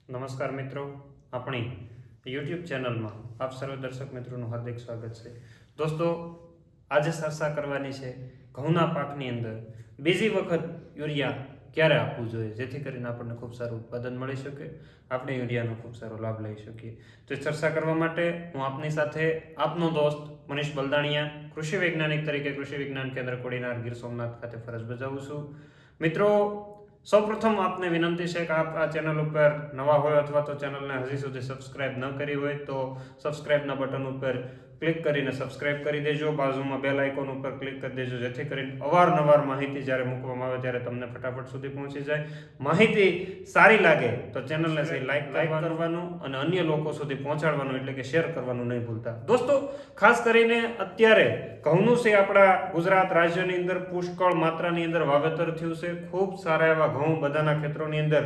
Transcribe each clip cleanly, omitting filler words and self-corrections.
નમસ્કાર મિત્રો, આપણી યુટ્યુબ ચેનલમાં આપ સર્વ દર્શક મિત્રોનું હાર્દિક સ્વાગત છે. દોસ્તો, આજે ચર્ચા કરવાની છે ઘઉંના પાકની અંદર બીજી વખત યુરિયા ક્યારે આપવું જોઈએ, જેથી કરીને આપણને ખૂબ સારું ઉત્પાદન મળી શકે, આપણે યુરિયાનો ખૂબ સારો લાભ લઈ શકીએ. તો ચર્ચા કરવા માટે હું આપની સાથે આપનો દોસ્ત મનીષ બલદાણિયા, કૃષિ વૈજ્ઞાનિક તરીકે કૃષિ વિજ્ઞાન કેન્દ્ર કોડીનાર, ગીર સોમનાથ ખાતે ફરજ બજાવું છું. મિત્રો, સૌપ્રથમ આપને વિનંતી છે કે આપ આ ચેનલ ઉપર નવા હોય અથવા તો ચેનલને હજી સુધી સબસ્ક્રાઇબ ન કરી હોય તો સબસ્ક્રાઇબના બટન ઉપર ક્લિક કરીને સબસ્ક્રાઇબ કરી દેજો. બાજુમાં બેલ આઇકોન ઉપર ક્લિક કરી દેજો, જેથી કરીને અવારનવાર માહિતી જ્યારે મૂકવામાં આવે ત્યારે તમને ફટાફટ સુધી પહોંચી જાય. માહિતી સારી લાગે તો ચેનલને સહી લાઈક કરવાનું અને અન્ય લોકો સુધી પહોંચાડવાનું, એટલે કે શેર કરવાનું નહીં ભૂલતા. દોસ્તો, ખાસ કરીને અત્યારે ઘઉંનું છે આપણા ગુજરાત રાજ્યની અંદર પુષ્કળ માત્રાની અંદર વાવેતર થયું છે. ખૂબ સારા એવા ઘઉં બધાના ખેતરોની અંદર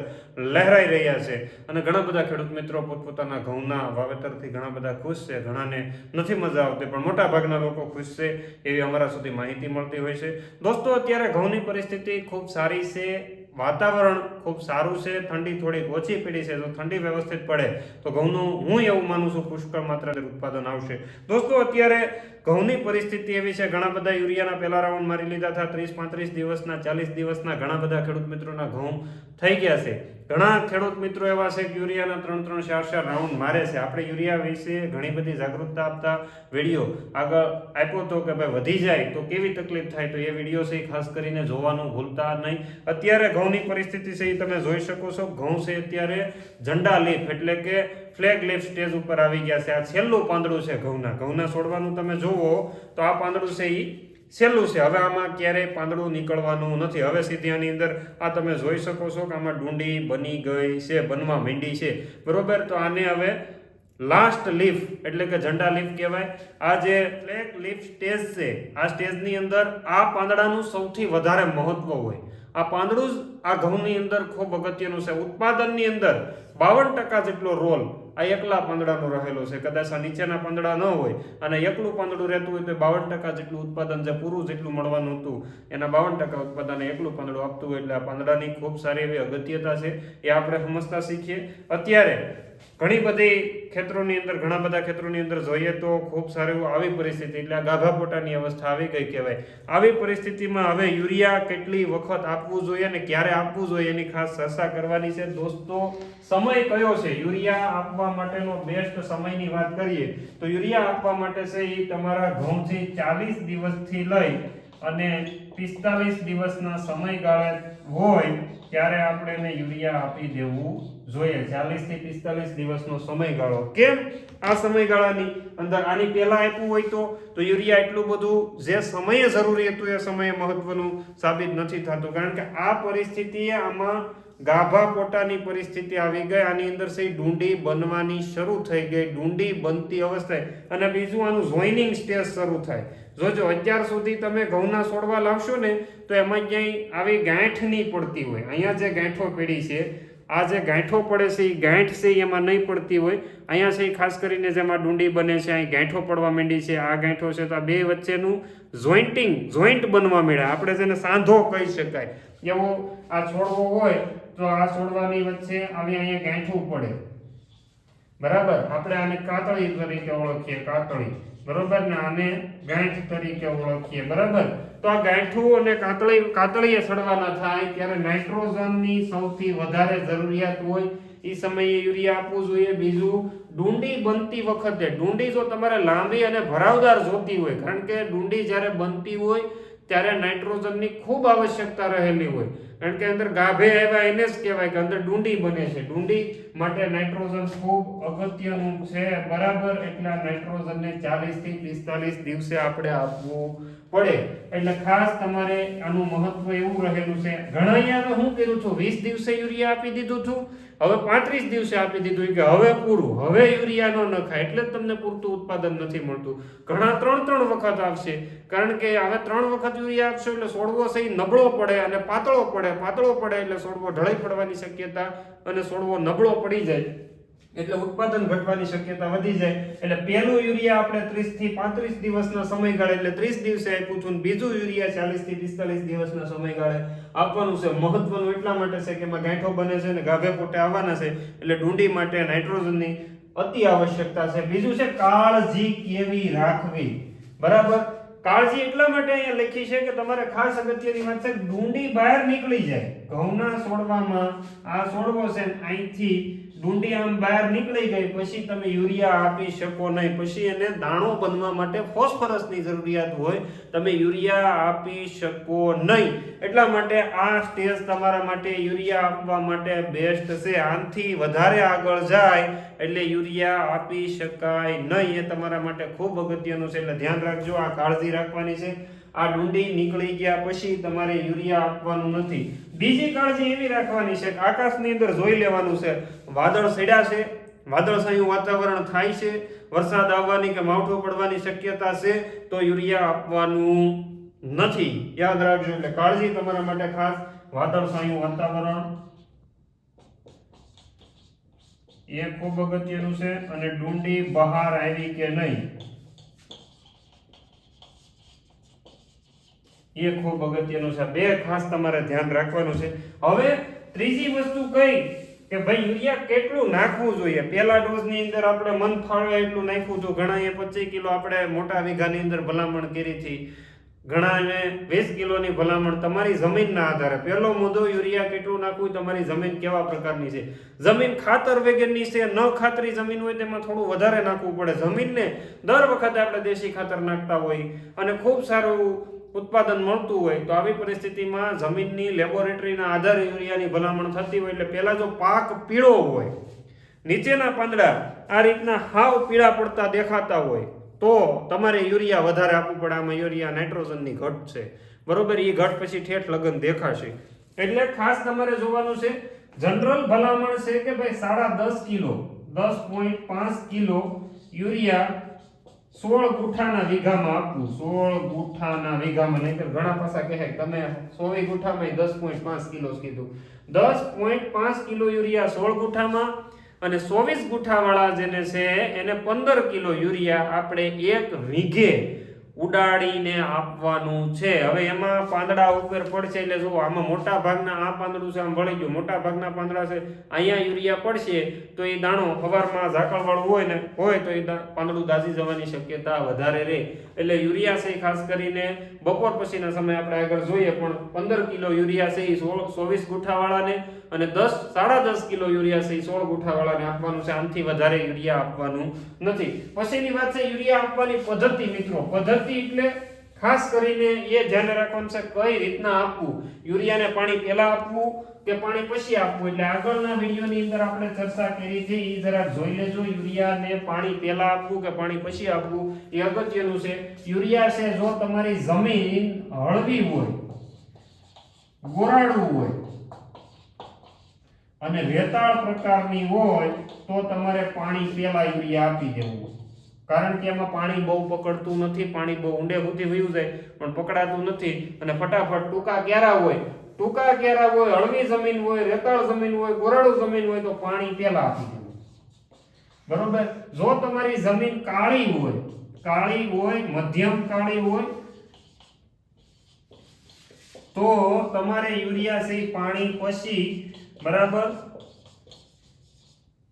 લહેરાઈ રહ્યા છે અને ઘણા બધા ખેડૂત મિત્રો પોતપોતાના ઘઉંના વાવેતરથી ઘણા બધા ખુશ છે. ઘણાને નથી મજા આવતી, પણ મોટા ભાગના લોકો ખુશ છે એવી અમારા સુધી માહિતી મળતી હોય છે. દોસ્તો, અત્યારે ઘઉંની પરિસ્થિતિ ખૂબ સારી છે, વાતાવરણ ખૂબ સારું છે, ઠંડી થોડીક ઓછી પડી છે. જો ઠંડી વ્યવસ્થિત પડે તો ઘઉંનું હું એવું માનું છું પુષ્કળ માત્રામાં ઉત્પાદન આવશે. દોસ્તો, અત્યારે ઘઉંની પરિસ્થિતિ એવી છે, ઘણા બધા યુરિયાના પહેલા રાઉન્ડ મારી લીધા હતા. 30-35 દિવસના, 40 દિવસના ઘણા બધા ખેડૂત મિત્રોના ઘઉં થઈ ગયા છે. ઘણા ખેડૂત મિત્રો એવા છે કે યુરિયાના 3-3, 4-4 રાઉન્ડ મારે છે. આપણે યુરિયા વિશે ઘણી બધી જાગૃતતા આપતા વિડીયો આગળ આપ્યો હતો કે ભાઈ વધી જાય તો કેવી તકલીફ થાય, તો એ વિડીયો છે ખાસ કરીને જોવાનું ભૂલતા નહીં. અત્યારે ઘઉંની પરિસ્થિતિ છે એ તમે જોઈ શકો છો. ઘઉં છે અત્યારે ઝંડા લીફ એટલે કે ફ્લેગ લીફ સ્ટેજ ઉપર આવી ગયા છે. આ છેલ્લું પાંદડું છે ઘઉંના છોડવાનું. તમે જુઓ તો આ પાંદડું છે એ છેલ્લું છે. હવે આમાં ક્યારેય પાંદડું નીકળવાનું નથી. હવે સીધી આની અંદર આ તમે જોઈ શકો છો કે આમાં ડુંડી બની ગઈ છે, બનવા માંડી છે, બરોબર. તો આને હવે લાસ્ટ લીફ એટલે કે ઝંડા લીફ કહેવાય. આ જે ફ્લેગ લીફ સ્ટેજ છે, આ સ્ટેજની અંદર આ પાંદડાનું સૌથી વધારે મહત્વ હોય. આ પાંદડું જ આ ઘઉંની અંદર ખૂબ અગત્યનું છે. ઉત્પાદનની અંદર 52% જેટલો રોલ આ એકલા પાંદડાનો રહેલો છે. કદાચ આ નીચેના પાંદડા ન હોય અને એકલું પાંદડું રહેતું હોય તો 52% જેટલું ઉત્પાદન, જે પૂરું જેટલું મળવાનું હતું એના 52% ઉત્પાદન એકલું પાંદડું આપતું હોય. એટલે આ પાંદડાની ખૂબ સારી એવી અગત્યતા છે, એ આપણે સમજતા શીખીએ. અત્યારે ઘણી બધી ખેતરોની અંદર, ઘણા બધા ખેતરોની અંદર જોઈએ તો ખૂબ સારું આવી પરિસ્થિતિ, એટલે આ ગાભા પોટાની અવસ્થા આવી ગઈ કહેવાય. આવી પરિસ્થિતિમાં હવે યુરિયા કેટલી વખત આપવું જોઈએ અને ક્યારે આપવું જોઈએ એની ખાસ ચર્ચા કરવાની છે. દોસ્તો, સમય કયો છે યુરિયા આપવા માટેનો બેસ્ટ સમયની વાત કરીએ તો યુરિયા આપવા માટે છે એ તમારા ઘઉંથી 40 દિવસથી લઈ અને 45 દિવસના સમયગાળા હોય ત્યારે આપણે એને યુરિયા આપી દેવું જોઈએ. 40 થી 45 દિવસનો સમયગાળો. કેમ આ સમયગાળાની અંદર આની પહેલા આપ્યું હોય તો યુરિયા એટલું બધું જે સમયે જરૂરી હતું એ સમયે મહત્વનું સાબિત નથી થતું, કારણ કે આ પરિસ્થિતિએ આમાં ગાભા પોટાની પરિસ્થિતિ આવી ગઈ. આની અંદર છે ડુંડી બનવાની શરૂ થઈ ગઈ, ડુંડી બનતી અવસ્થાએ, અને બીજું આનું જોઈનિંગ સ્ટેજ શરૂ થાય. જોજો, અત્યાર સુધી તમે ઘઉંના છોડવા લાવશો ને તો એમાં ક્યાંય આવી ગાંઠ નહીં પડતી હોય. અહીંયા જે ગાંઠો પડી છે, આ જે ગાંઠો પડે છે એ ગાંઠ છે એમાં નહીં પડતી હોય. અહીંયા છે ખાસ કરીને જેમાં ડુંડી બને છે અહીં ગાંઠો પડવા માંડી છે. આ ગાંઠો છે તો આ બે વચ્ચેનું જોઈન્ટ બનવા માંડ્યા. આપણે જેને સાંધો કહી શકાય એવો આ છોડવો હોય તો આ છોડવાની વચ્ચે આવી અહીંયા ગાંઠું પડે, બરાબર. આપણે આને કાતળી તરીકે ઓળખીએ, કાતળી, બરોબર ને આને ગાંઠ તરીકે ઓળખીએ, બરાબર. તો આ ગાંઠું અને કાતળીએ સડવાના થાય ત્યારે નાઇટ્રોજનની સૌથી વધારે જરૂરિયાત હોય એ સમયે યુરિયા આપવું જોઈએ. બીજું, ડુંડી બનતી વખતે, ડુંડી જો તમારે લાંબી અને ભરાવદાર જોતી હોય, કારણ કે ડુંડી જ્યારે બનતી હોય ત્યારે નાઇટ્રોજનની ખૂબ આવશ્યકતા રહેલી હોય, કારણ કે અંદર ગાભે આવ્યા એને જ કહેવાય કે અંદર ડુંડી બને છે. ડુંડી માટે નાઇટ્રોજન ખૂબ અગત્યનું છે, બરાબર. એટલે નાઇટ્રોજનને 40 થી 45 દિવસે આપણે આપવું પડે. એટલે ખાસ તમારે આનું મહત્વ એવું રહેલું છે. ઘણા અહીંયા હું કર્યું છું, 20 દિવસે યુરિયા આપી દીધું છું, હવે 35 દિવસે આપી દીધું કે હવે પૂરું, હવે યુરિયા ન નખાય, એટલે જ તમને પૂરતું ઉત્પાદન નથી મળતું. ઘણા 3 વખત આપશે, કારણ કે હવે 3 વખત યુરિયા આપશો એટલે છોડવો છે નબળો પડે અને પાતળો પડે એટલે છોડવો ઢળી પડવાની શક્યતા અને છોડવો નબળો પડી જાય એટલે ઉત્પાદન ઘટવાની શક્યતા વધી જાય. એટલે પહેલું યુરિયા આપણે 30 થી 35 દિવસના સમયગાળે એટલે 30 દિવસે આપ્યું હતું, બીજું યુરિયા 40 થી 45 દિવસના સમયગાળે આપવાનું છે. મહત્વનું એટલા માટે છે કે એમાં ગાંઠો બને છે અને ગાભે પોટે આવવાના છે, એટલે ડુંડી માટે નાઇટ્રોજનની અતિ આવશ્યકતા છે. બીજું છે કાળજી કેવી રાખવી. બરાબર, કાળજી એટલા માટે અહીંયા લખી છે કે તમારે ખાસ અગત્યની વાત છે, ડુંડી બહાર નીકળી જાય. ઘઉંના છોડવામાં આ છોડવો છે, અહીંથી ડુંડી આમ બહાર નીકળી ગઈ પછી તમે યુરિયા આપી શકો નહીં. પછી એને દાણો બનવા માટે ફોસ્ફરસની જરૂરિયાત હોય, તમે યુરિયા આપી શકો નહીં. એટલા માટે આ સ્ટેજ તમારા માટે યુરિયા આપવા માટે બેસ્ટ છે. આનાથી વધારે આગળ જાય એટલે યુરિયા આપી શકાય નહીં. એ તમારા માટે ખૂબ અગત્યનું છે, એટલે ધ્યાન રાખજો. આ કાળજી રાખવાની છે. આ ડુંડી નીકળી ગયા પછી તમારે યુરિયા આપવાનું નથી. બીજી કાળજી એવી રાખવાની છે કે આકાશની અંદર જોઈ લેવાનું છે, વાદળ છેડ્યા છે, વાદળછાયું વાતાવરણ થાય છે, વરસાદ આવવાની કે માવઠું પડવાની શક્યતા છે, તો યુરિયા આપવાનું નથી. યાદ રાખજો. એટલે કાળજી તમારા માટે ખાસ, વાદળછાયું વાતાવરણ એ ખૂબ અગત્યનું છે, અને ડુંડી બહાર આવી કે નહીં એ ખૂબ અગત્યનું છે. બે ખાસ તમારે ધ્યાન રાખવાનું છે. હવે ત્રીજી વસ્તુ કઈ કે ભાઈ યુરિયા કેટલું નાખવું જોઈએ. પહેલા ડોઝની અંદર આપણે મન ફાળે એટલું નાખ્યું હતું. ઘણાએ 25 કિલો આપણે મોટા વીઘાની અંદર ભલામણ કરી હતી, ઘણાને 20 કિલોની ભલામણ. તમારી જમીનના આધારે પહેલો મુદ્દો યુરિયા કેટલું નાખવું, તમારી જમીન કેવા પ્રકારની છે. જમીન ખાતર વગરની છે, ન ખાતરી જમીન હોય તેમાં થોડું વધારે નાખવું પડે. જમીનને દર વખતે આપણે દેશી ખાતર નાખતા હોય અને ખૂબ સારું ઉત્પાદન મળતું હોય તો આવી પરિસ્થિતિમાં જમીનની લેબોરેટરીના આધારે યુરિયાની ભલામણ થતી હોય. એટલે પહેલા જો પાક પીળો હોય, નીચેના પાંદડા આ રીતના હાવ પીળા પડતા દેખાતા હોય તો તમારે યુરિયા વધારે આપવું પડે. આમાં યુરિયા નાઇટ્રોજનની ઘટ છે, બરોબર. એ ઘટ પછી ઠેઠ લગન દેખાશે. એટલે ખાસ તમારે જોવાનું છે. જનરલ ભલામણ છે કે ભાઈ 10.5 કિલો 10.5 કિલો યુરિયા 16 ગુઠાના વીઘામાં આપવું. 16 ગુઠાના વીઘામાં. નહીતર ઘણા પાસા કહે તમે 100 ગુઠામાં 10.5 કિલો કીધું. 10.5 કિલો યુરિયા 16 ગુઠામાં, અને 24 ગુઠા વાળા જેને છે એને 15 કિલો યુરિયા આપણે એક વીઘે ઉડાડીને આપવાનું છે. હવે એમાં પાંદડા ઉપર પડશે એટલે જો આમાં મોટા ભાગના આ પાંદડું છે આમ વળી ગયું, મોટા ભાગના પાંદડા છે અહીંયા યુરિયા પડશે તો એ દાણો સવારમાં ઝાકળવાળું હોય તો એ પાંદડું દાઝી જવાની શક્યતા વધારે રહે. એટલે યુરિયા છે ખાસ કરીને બપોર પછીના સમય આપણે આગળ જોઈએ, પણ 15 કિલો યુરિયા છે એ 24 ગુઠાવાળાને અને 10.5 કિલો યુરિયા છે એ 16 ગુઠાવાળાને આપવાનું છે. આનાથી વધારે યુરિયા આપવાનું નથી. પછીની વાત છે યુરિયા આપવાની પદ્ધતિ. મિત્રો, પદ્ધતિ એટલે ખાસ કરીને એ ધ્યાન રાખવાનું છે કઈ રીતના આપવું. યુરિયાને પાણી પહેલા આપવું કે પાણી પછી આપવું. એટલે આગળના વિડીયોની અંદર આપણે ચર્ચા કરી હતી, એ જરા જોઈ લેજો. યુરિયાને પાણી પહેલા આપવું કે પાણી પછી આપવું એ અગત્યનું છે. યુરિયા છે જો તમારી જમીન હળવી હોય, ગોરાડું હોય અને રેતાળ પ્રકારની હોય તો તમારે પાણી પહેલા યુરિયા આપી દેવું. કારણ કે એમાં પાણી બહુ પકડતું નથી, પાણી બહુ ઊંડે સુધી વયું જાય પણ પકડાતું નથી, અને ફટાફટ ટૂંકા ક્યારા હોય, હળવી જમીન હોય, રેતાળ જમીન હોય, ગોરાડું જમીન હોય તો પાણી પહેલા આપી દેવું. બરોબર. જો તમારી જમીન કાળી હોય, મધ્યમ કાળી હોય તો તમારે યુરિયા છે પાણી પછી બરાબર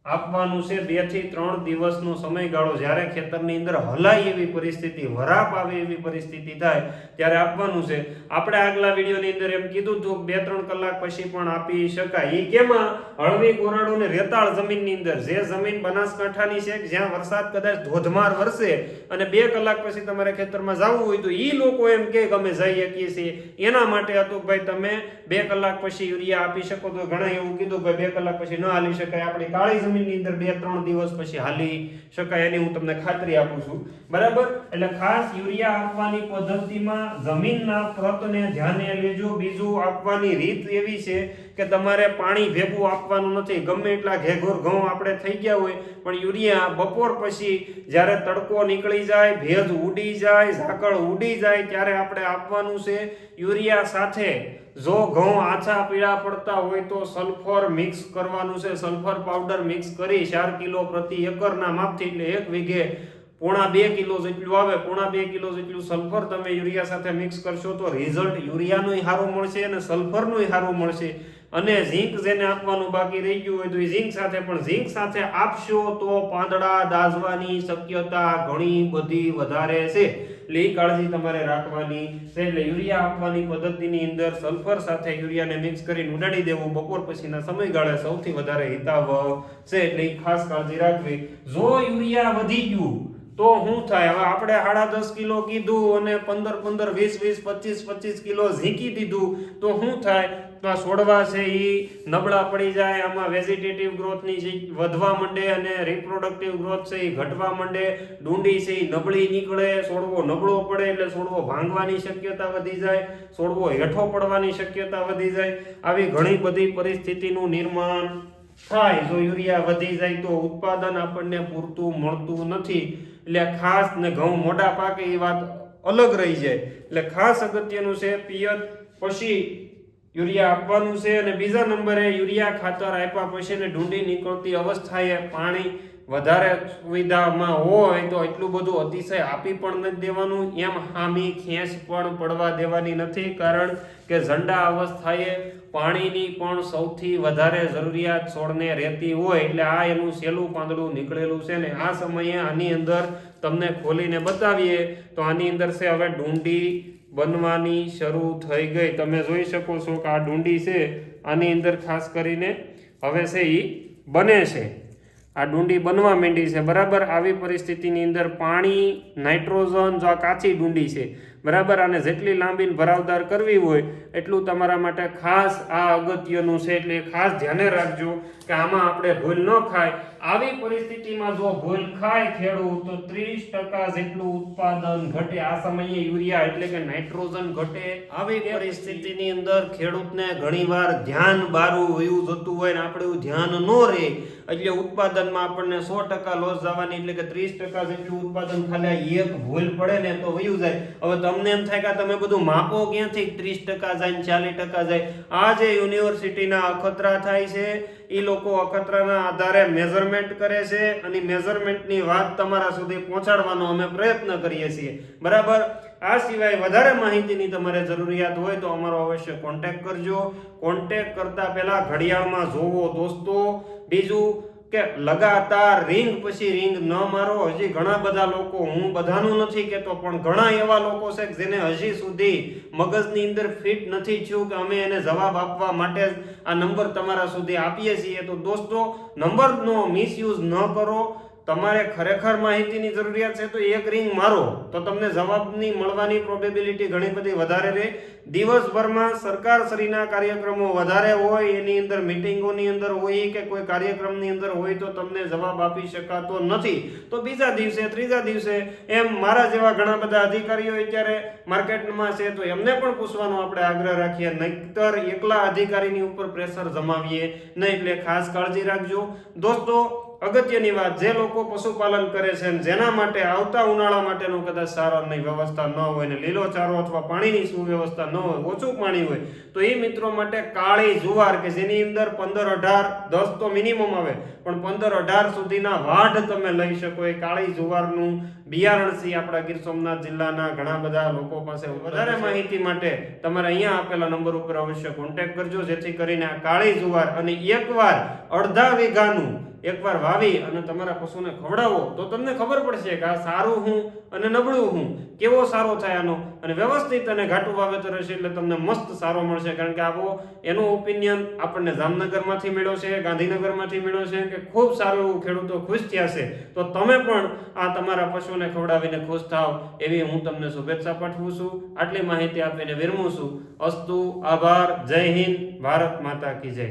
આપવાનું છે. 2 થી 3 દિવસનો સમયગાળો, જ્યારે ખેતરની અંદર હલાય એવી પરિસ્થિતિ, વરાપ આવે એવી પરિસ્થિતિ થાય ત્યારે આપવાનું છે. આપણે આગલા વિડીયોની અંદર એમ કીધું હતું 2-3 કલાક પછી પણ આપી શકાય. એ કેમાં? હળવી ગોરાડું ને રેતાળ જમીનની અંદર. જે જમીન બનાસકાંઠાની છે જ્યાં વરસાદ કદાચ ધોધમાર વરસે અને 2 કલાક પછી તમારે ખેતરમાં જવું હોય તો એ લોકો એમ કે અમે જઈ શકીએ છીએ. એના માટે હતું કે ભાઈ તમે 2 કલાક પછી યુરિયા આપી શકો. તો ઘણા એવું કીધું કે 2 કલાક પછી ન હાલી શકાય, આપણી કાળી જમીનની અંદર 2-3 દિવસ પછી હાલી શકાય, એની હું તમને ખાતરી આપું છું. બરાબર. એટલે ખાસ યુરિયા આપવાની પદ્ધતિમાં જમીનના પ્રતને ધ્યાને લેજો. બીજું આપવાની રીત એવી છે કે તમારે પાણી ભેગું આપવાનું નથી. ગમે એટલા ઘેઘોર ઘઉં આપણે થઈ ગયા હોય પણ યુરિયા બપોર પછી જ્યારે તડકો નીકળી જાય, ભેજ ઉડી જાય, ઝાકળ ઉડી જાય ત્યારે આપણે આપવાનું છે. યુરિયા સાથે જો ઘઉં આછા પીળા પડતા હોય તો સલ્ફર મિક્સ કરવાનું છે, સલ્ફર પાવડર મિક્સ કરી 4 કિલો પ્રતિ એકરના માપથી એટલે 1 વીઘે 1.5 કિલો જેટલું આવે, 1.5 કિલો જેટલું સલ્ફર તમે યુરિયા સાથે મિક્સ કરશો તો રિઝલ્ટ યુરિયાનું સારું મળશે અને સલ્ફરનું સારું મળશે. અને ઝીંક જેને આપવાનું બાકી રહી ગયું હોય તો એ ઝીંક સાથે આપશો તો પાંદડા દાઝવાની શક્યતા ઘણી બધી વધારે છે, એટલે એ કાળજી તમારે રાખવાની છે. એટલે યુરિયા આપવાની પદ્ધતિની અંદર સલ્ફર સાથે યુરિયાને મિક્સ કરીને ઉડાડી દેવું બપોર પછીના સમયગાળે સૌથી વધારે હિતાવહ છે, એટલે એ ખાસ કાળજી રાખવી. જો યુરિયા વધી ગયું તો શું થાય? હવે આપણે 10.5 કિલો કીધું અને 15 20 25 કિલો ઝીંકી દીધું તો શું થાય? તો આ છોડવા છે એ નબળા પડી જાય, આમાં વેજીટેટિવ ગ્રોથની જે વધવા માંડે અને રિપ્રોડક્ટિવ ગ્રોથ છે એ ઘટવા માંડે, ડુંડી છે એ નબળી નીકળે, છોડવો નબળો પડે એટલે છોડવો ભાંગવાની શક્યતા વધી જાય, છોડવો હેઠો પડવાની શક્યતા વધી જાય. આવી ઘણી બધી પરિસ્થિતિનું નિર્માણ થાય જો યુરિયા વધી જાય તો. ઉત્પાદન આપણને પૂરતું મળતું નથી, એટલે ખાસ ને ઘઉં મોટા પાકે એ વાત અલગ રહી જાય. એટલે ખાસ અગત્યનું છે પિયત પછી યુરિયા આપવાનું છે. અને બીજા નંબરે યુરિયા ખાતર આપ્યા પછી ને ડુંડી નીકળતી અવસ્થાએ પાણી વધારે સુવિધામાં હોય તો એટલું બધું અતિશય આપી પણ નથી દેવાનું, એમ હામી ખેંચ પણ પડવા દેવાની નથી, કારણ કે ઝંડા અવસ્થાએ પાણીની પણ સૌથી વધારે જરૂરિયાત છોડને રહેતી હોય. એટલે આ એનું સહેલું પાંદડું નીકળેલું છે ને આ સમયે આની અંદર તમને ખોલીને બતાવીએ તો આની અંદર છે હવે ડુંડી બનવાની શરૂ થઈ ગઈ. તમે જોઈ શકો છો કે આ ડુંડી છે આની અંદર ખાસ કરીને હવે છે એ બને છે, આ ડુંડી બનવા માંડી છે. બરાબર, આવી પરિસ્થિતિની અંદર પાણી નાઇટ્રોજન, જો આ કાચી ડુંડી છે બરાબર, અને જેટલી લાંબી ભરાવદાર કરવી હોય એટલું તમારા માટે ખાસ આ અગત્યનું છે. એટલે ખાસ ધ્યાને રાખજો કે આમાં આપણે ભૂલ ન ખાય. આવી પરિસ્થિતિમાં જો ભૂલ ખાય ખેડૂત તો 30% જેટલું ઉત્પાદન ઘટે. આ સમયે યુરિયા એટલે કે નાઇટ્રોજન ઘટે. આવી પરિસ્થિતિની અંદર ખેડૂતને ઘણીવાર ધ્યાન બારું વયું જતું હોય ને આપણે ધ્યાન ન રહે એટલે ઉત્પાદનમાં આપણને 100% લોસ જવાની, એટલે કે 30% જેટલું ઉત્પાદન ખાલી એક ભૂલ પડે ને તો વયું જાય. હવે તમને એમ થાય કે તમે બધું માપો ક્યાંથી 30% જાય 40% જાય? આ જે યુનિવર્સિટીના અખતરા થાય છે એ લોકો અખતરાના આધારે મેઝરમેન્ટ કરે છે અને મેઝરમેન્ટની વાત તમારા સુધી પહોંચાડવાનો અમે પ્રયત્ન કરીએ છીએ. બરાબર, આ સિવાય વધારે માહિતીની તમારે જરૂરિયાત હોય તો અમારો અવશ્ય કોન્ટેક્ટ કરજો. કોન્ટેક્ટ કરતા પહેલા ઘડિયાળમાં જોવો દોસ્તો. બીજું કે લગાતાર રિંગ પછી રિંગ ન મારો. હજી ઘણા બધા લોકો, હું બધાનું નથી કહેતો પણ ઘણા એવા લોકો છે જેને હજી સુધી મગજની અંદર ફિટ નથી થયું કે અમે એને જવાબ આપવા માટે આ નંબર તમારા સુધી આપીએ છીએ. તો દોસ્તો, નંબરનો મિસયુઝ ન કરો. તમારે ખરેખર માહિતીની જરૂરિયાત છે તો એક રિંગ મારો તો તમને જવાબની મળવાની પ્રોબેબિલિટી ઘણી બધી વધારે રહે. દિવસભરમાં સરકારશ્રીના કાર્યક્રમો વધારે હોય, એની અંદર મિટિંગોની અંદર હોય કે કોઈ કાર્યક્રમની અંદર હોય તો તમને જવાબ આપી શકાતો નથી. તો બીજા દિવસે, ત્રીજા દિવસે એમ મારા જેવા ઘણા બધા અધિકારીઓ અત્યારે માર્કેટમાં છે તો એમને પણ પૂછવાનો આપણે આગ્રહ રાખીએ, નહીતર એકલા અધિકારીની ઉપર પ્રેશર જમાવીએ નહીં. એટલે ખાસ કાળજી રાખજો દોસ્તો. અગત્યની વાત, જે લોકો પશુપાલન કરે છે જેના માટે આવતા ઉનાળા માટેનું કદાચ સારની વ્યવસ્થા ન હોય ને લીલો ચારો અથવા પાણીની સુવ્યવસ્થા ન હોય, ઓછું પાણી હોય, તો એ મિત્રો માટે કાળી જુવાર કે જેની અંદર 15-18 10 તો મિનિમમ આવે પણ 15-18 સુધીના વાઢ તમે લઈ શકો એ કાળી જુવારનું બિયારણ છે આપણા ગીર સોમનાથ જિલ્લાના ઘણા બધા લોકો પાસે. વધારે માહિતી માટે તમારે અહીંયા આપેલા નંબર ઉપર અવશ્ય કોન્ટેક્ટ કરજો, જેથી કરીને આ કાળી જુવાર અને એકવાર અડધા વીઘાનું એકવાર વાવી અને તમારા પશુને ખવડાવો તો તમને ખબર પડશે કે આ સારું હું અને નબળું હું કેવો સારો થાય આનો, અને વ્યવસ્થિત અને ઘાટું વાવેતર હશે એટલે તમને મસ્ત સારો મળશે. કારણ કે આવો એનો ઓપિનિયન આપણને જામનગરમાંથી મળ્યો છે, ગાંધીનગરમાંથી મળ્યો છે કે ખૂબ સારું એવું ખેડૂતો ખુશ થયા છે. તો તમે પણ આ તમારા પશુને ખવડાવીને ખુશ થાવ એવી હું તમને શુભેચ્છા પાઠવું છું. આટલી માહિતી આપીને વિરમું છું. અસ્તુ, આભાર, જય હિન્દ, ભારત માતા કી જય.